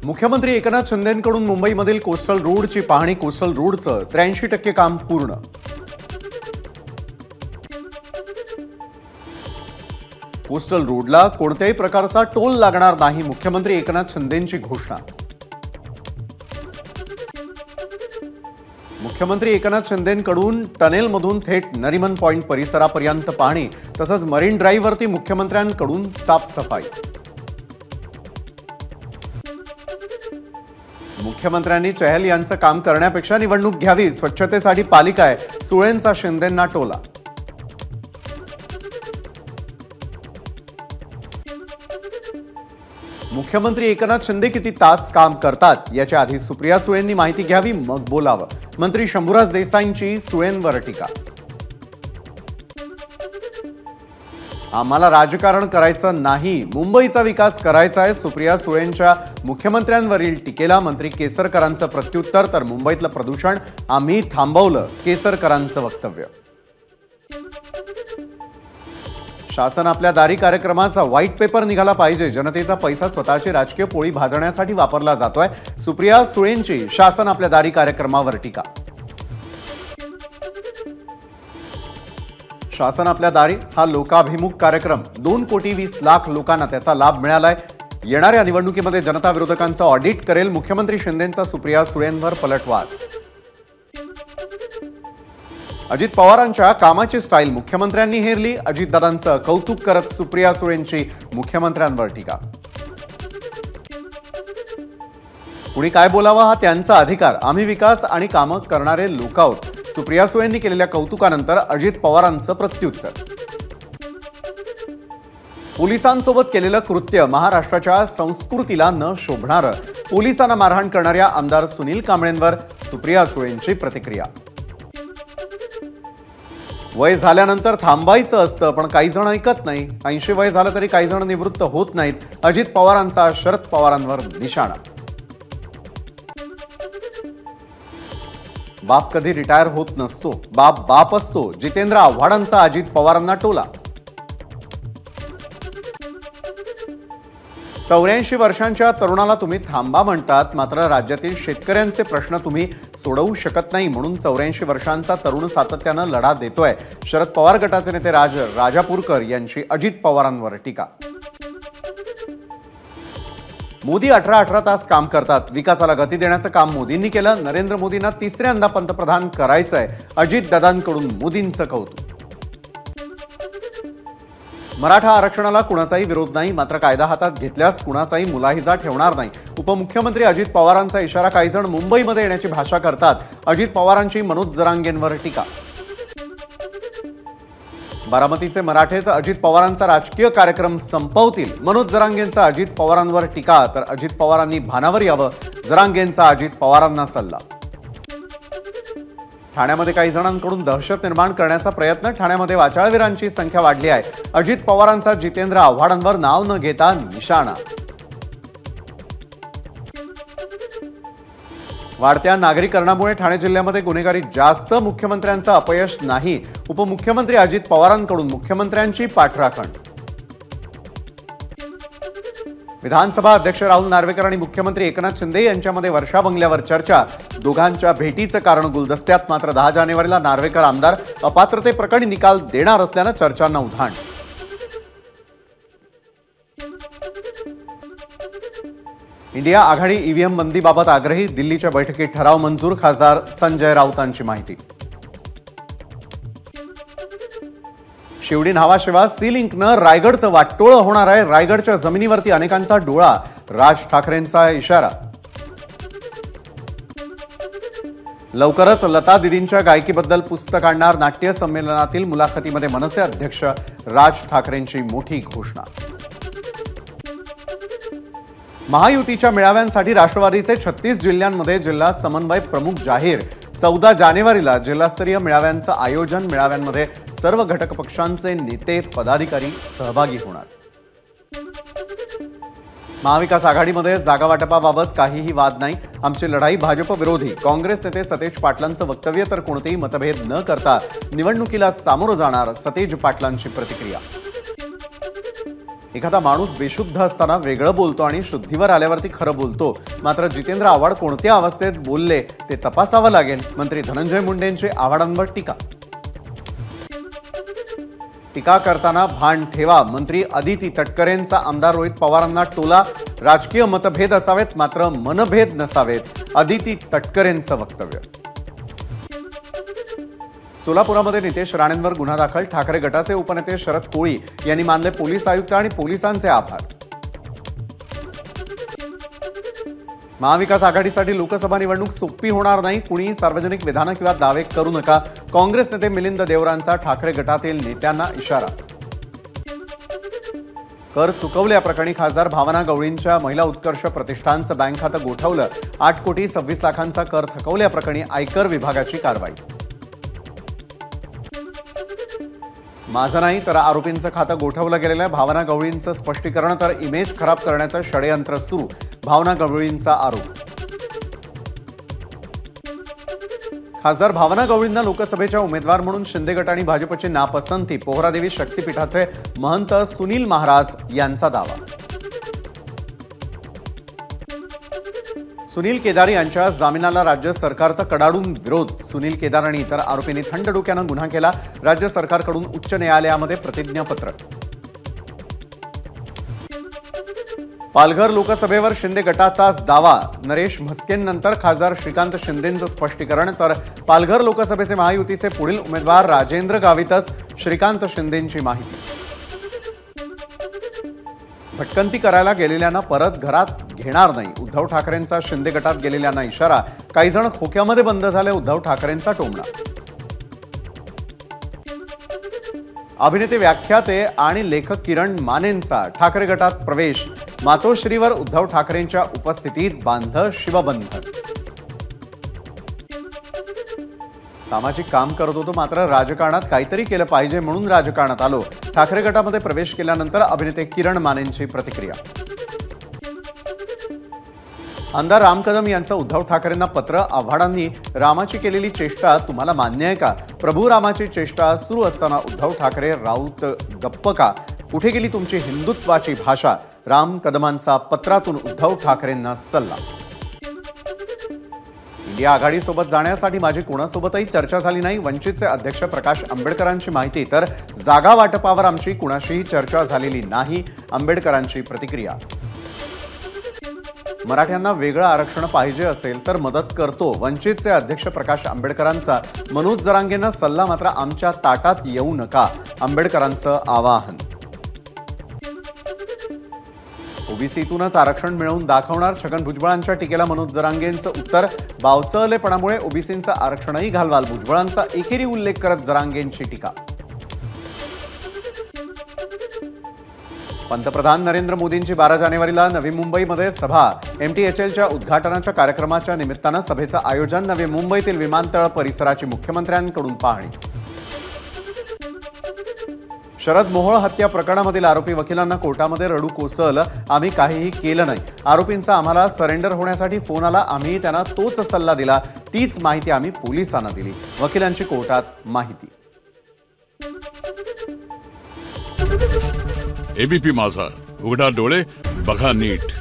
मुख्यमंत्री एकनाथ शिंदेंकडून मुंबईमधील कोस्टल रोडची पाहणी. कोस्टल रोडचं 83% काम पूर्ण. कोस्टल रोडला कोणत्याही प्रकारचा टोल लागणार नाही, मुख्यमंत्री एकनाथ शिंदेंची घोषणा. मुख्यमंत्री एकनाथ शिंदेंकडून टनेलमधून थेट नरिमन पॉइंट परिसरापर्यंत पाहणी. तसंच मरीन ड्राईव्हवरती मुख्यमंत्र्यांकडून साफसफाई. मुख्यमंत्र्यांनी चहल यांचं काम करण्यापेक्षा निवडणूक घ्यावी, स्वच्छतेसाठी पालिका आहे, सुळेंचा शिंदेंना टोला. मुख्यमंत्री एकनाथ शिंदे किती तास काम करतात याच्या आधी सुप्रिया सुळेंनी माहिती घ्यावी, मग बोलावं. मंत्री शंभूराज देसाईंची सुळेंवर टीका. आम्हाला राजकारण करायचं नाही, मुंबईचा विकास करायचा आहे. सुप्रिया सुळेंच्या मुख्यमंत्र्यांवरील टीकेला मंत्री केसरकरांचं प्रत्युत्तर. तर मुंबईतलं प्रदूषण आम्ही थांबवलं, केसरकरांचं वक्तव्य. शासन आपल्या दारी कार्यक्रमाचा व्हाईट पेपर निघाला पाहिजे. जनतेचा पैसा स्वतःची राजकीय पोळी भाजण्यासाठी वापरला जातोय. सुप्रिया सुळेंची शासन आपल्या दारी कार्यक्रमावर टीका. शासन आपल्या दारी हा लोकाभिमुख कार्यक्रम 2,20,00,000 लोकांना त्याचा लाभ मिळालाय. येणाऱ्या निवडणुकीमध्ये जनता विरोधकांचं ऑडिट करेल. मुख्यमंत्री शिंदेंचा सुप्रिया सुळेंवर पलटवार. अजित पवारांच्या कामाची स्टाईल मुख्यमंत्र्यांनी हेरली. अजितदादांचं कौतुक करत सुप्रिया सुळेंची मुख्यमंत्र्यांवर टीका. कुणी काय बोलावं हा त्यांचा अधिकार, आम्ही विकास आणि कामं करणारे लोक आहोत. सुप्रिया सुळेंनी केलेल्या कौतुकानंतर अजित पवारांचं प्रत्युत्तर. पोलिसांसोबत केलेलं कृत्य महाराष्ट्राच्या संस्कृतीला न शोभणारं. पोलिसांना मारहाण करणाऱ्या आमदार सुनील कांबळेंवर सुप्रिया सुळेंची प्रतिक्रिया. वय झाल्यानंतर थांबायचं असतं, पण काही जण ऐकत नाही. 80 वय झालं तरी काही जण निवृत्त होत नाहीत. अजित पवारांचा शरद पवारांवर निशाणा. बाप कधी रिटायर होत नसतो, बाप बाप असतो. जितेंद्र आव्हाडांचा अजित पवारांना टोला. 84 वर्षांच्या तरुणाला तुम्ही थांबा म्हणतात, मात्र राज्यातील शेतकऱ्यांचे प्रश्न तुम्ही सोडवू शकत नाही, म्हणून 84 वर्षांचा तरुण सातत्यानं लढा देतोय. शरद पवार गटाचे नेते राजापूरकर यांची अजित पवारांवर टीका. मोदी 18 तास काम करतात. विकासाला गती देण्याचं काम मोदींनी केलं. नरेंद्र मोदींना तिसऱ्यांदा पंतप्रधान करायचंय. अजितदादांकडून मोदींचं कौतुक. मराठा आरक्षणाला कुणाचाही विरोध नाही, मात्र कायदा हातात घेतल्यास कुणाचाही मुलाहिजा ठेवणार नाही. उपमुख्यमंत्री अजित पवारांचा इशारा. काही जण मुंबईमध्ये येण्याची भाषा करतात. अजित पवारांची मनोज जरांगेंवर टीका. बारामतीचे मराठेच अजित पवारांचा राजकीय कार्यक्रम संपवतील. मनोज जरांगेंचा अजित पवारांवर टीका. तर अजित पवारांनी भानावर यावं, जरांगेंचा अजित पवारांना सल्ला. ठाण्यामध्ये काही जणांकडून दहशत निर्माण करण्याचा प्रयत्न. ठाण्यामध्ये वाचाळवीरांची संख्या वाढली आहे. अजित पवारांचा जितेंद्र आव्हाडांवर नाव न घेता निशाणा. वाढत्या नागरीकरणामुळे ठाणे जिल्ह्यामध्ये गुन्हेगारी जास्त. मुख्यमंत्र्यांचं अपयश नाही. उपमुख्यमंत्री अजित पवारांकडून मुख्यमंत्र्यांची पाठराखण. विधानसभा अध्यक्ष राहुल नार्वेकर आणि मुख्यमंत्री एकनाथ शिंदे यांच्यामध्ये वर्षा बंगल्यावर चर्चा. दोघांच्या भेटीचं कारण गुलदस्त्यात. मात्र 10 जानेवारीला नार्वेकर आमदार अपात्रतेप्रकरणी निकाल देणार असल्यानं चर्चांना उधाण. इंडिया आघाडी ईव्हीएम बंदीबाबत आग्रही. दिल्लीच्या बैठकीत ठराव मंजूर. खासदार संजय राऊतांची माहिती. शिवडी नावाशिवाय सी लिंकनं रायगडचं वाटोळं होणार आहे. रायगडच्या जमिनीवरती अनेकांचा डोळा. राज ठाकरेंचा इशारा. लवकरच लता दिदींच्या गायकीबद्दल पुस्तक आणणार. नाट्य संमेलनातील मुलाखतीमध्ये मनसे अध्यक्ष राज ठाकरेंची मोठी घोषणा. महायुतीच्या मेळाव्यांसाठी राष्ट्रवादीचे 36 जिल्ह्यांमध्ये जिल्हा समन्वय प्रमुख जाहीर. 14 जानेवारीला जिल्हास्तरीय मेळाव्यांचं आयोजन. मेळाव्यांमध्ये सर्व घटक पक्षांचे नेते पदाधिकारी सहभागी होणार. महाविकास आघाडीमध्ये जागा वाटपाबाबत काहीही वाद नाही. आमची लढाई भाजप विरोधी. काँग्रेस नेते सतेज पाटलांचं वक्तव्य. तर कोणतेही मतभेद न करता निवडणुकीला सामोरं जाणार. सतेज पाटलांची प्रतिक्रिया. एखादा माणूस बेशुद्ध असताना वेगळं बोलतो आणि शुद्धीवर आल्यावरती खरं बोलतो, मात्र जितेंद्र आव्हाड कोणत्या अवस्थेत बोलले ते तपासावं लागेल. मंत्री धनंजय मुंडेंची आव्हाडांवर टीका. टीका करताना भान ठेवा, मंत्री अदिती तटकरेंचा आमदार रोहित पवारांना टोला. राजकीय मतभेद असावेत मात्र मनभेद नसावेत, अदिती तटकरेंचं वक्तव्य. सोलापुरामध्ये नितेश राणेंवर गुन्हा दाखल. ठाकरे गटाचे उपनेते शरद कोळी यांनी मानले पोलीस आयुक्त आणि पोलिसांचे आभार. महाविकास आघाडीसाठी लोकसभा निवडणूक सोपी होणार नाही, कुणी सार्वजनिक विधानं किंवा दावे करू नका. काँग्रेस नेते मिलिंद देवरांचा ठाकरे गटातील नेत्यांना इशारा. कर चुकवल्याप्रकरणी खासदार भावना गवळींच्या महिला उत्कर्ष प्रतिष्ठानचं बँक खातं गोठवलं. 8,26,00,000चा कर थकवल्याप्रकरणी आयकर विभागाची कारवाई. माझं नाही तर आरोपींचं खातं गोठवलं गेलेल्या भावना गवळींचं स्पष्टीकरण, तर इमेज खराब करण्याचं षडयंत्र सुरू, भावना गवळींचा आरोप. खासदार भावना गवळींना लोकसभेच्या उमेदवार म्हणून शिंदे गट आणि भाजपची नापसंती. पोहरादेवी शक्तीपीठाचे महंत सुनील महाराज यांचा दावा. सुनील केदार यांच्या जामिनाला राज्य सरकारचा कडाडून विरोध. सुनील केदार आणि इतर आरोपींनी थंड डोक्यानं गुन्हा केला. राज्य सरकारकडून उच्च न्यायालयामध्ये प्रतिज्ञापत्र. पालघर लोकसभेवर शिंदे गटाचाच दावा. नरेश म्हस्केंनंतर खासदार श्रीकांत शिंदेंचं स्पष्टीकरण, तर पालघर लोकसभेचे महायुतीचे पुढील उमेदवार राजेंद्र गावितच, श्रीकांत शिंदेंची माहिती. भटकंती करायला गेलेल्यांना परत घरात घेणार नाही, उद्धव ठाकरेंचा शिंदे गटात गेलेल्यांना इशारा. काही जण खोक्यामध्ये बंद झाले, उद्धव ठाकरेंचा टोमणा. अभिनेते, व्याख्याते आणि लेखक किरण मानेंचा ठाकरे गटात प्रवेश. मातोश्रीवर उद्धव ठाकरेंच्या उपस्थितीत बांधलं शिवबंधन. सामाजिक काम करत होतो मात्र राजकारणात काहीतरी केलं पाहिजे म्हणून राजकारणात आलो. ठाकरे गटामध्ये प्रवेश केल्यानंतर अभिनेते किरण मानेंची प्रतिक्रिया. आमदार राम कदम यांचं उद्धव ठाकरेंना पत्र. आव्हाडांनी रामाची केलेली चेष्टा तुम्हाला मान्य आहे का? प्रभू रामाची चेष्टा सुरू असताना उद्धव ठाकरे राऊत गप्प का? कुठे गेली तुमची हिंदुत्वाची भाषा? राम कदमांचा पत्रातून उद्धव ठाकरेंना सल्ला. इंडिया आघाडीसोबत जाण्यासाठी माझी कोणासोबतही चर्चा झाली नाही, वंचितचे अध्यक्ष प्रकाश आंबेडकरांची माहिती. तर जागा वाटपावर आमची कुणाशीही चर्चा झालेली नाही, आंबेडकरांची प्रतिक्रिया. मराठ्यांना वेगळं आरक्षण पाहिजे असेल तर मदत करतो, वंचितचे अध्यक्ष प्रकाश आंबेडकरांचा. मनोज जरांगेंना सल्ला, मात्र आमच्या ताटात येऊ नका, आंबेडकरांचं आवाहन. ओबीसीतूनच आरक्षण मिळवून दाखवणार, छगन भुजबळांच्या टीकेला मनोज जरांगेंचं उत्तर. बावचळलेपणामुळे ओबीसींचं आरक्षणही घालवाल, भुजबळांचा एकेरी उल्लेख करत जरांगेंची टीका. पंतप्रधान नरेंद्र मोदींची 12 जानेवारीला नवी मुंबईमध्ये सभा. MTHLच्या उद्घाटनाच्या कार्यक्रमाच्या निमित्तानं सभेचं आयोजन. नवी मुंबईतील विमानतळ परिसराची मुख्यमंत्र्यांकडून पाहणी. शरद मोहोळ हत्या प्रकरणामधील आरोपी वकिलांना कोर्टामध्ये रडू कोसळलं. आम्ही काहीही केलं नाही, आरोपींचा आम्हाला सरेंडर होण्यासाठी फोन आला, आम्ही त्यांना तोच सल्ला दिला, तीच माहिती आम्ही पोलिसांना दिली, वकिलांची कोर्टात माहिती. एबीपी माझा, उघडा डोळे बघा नीट.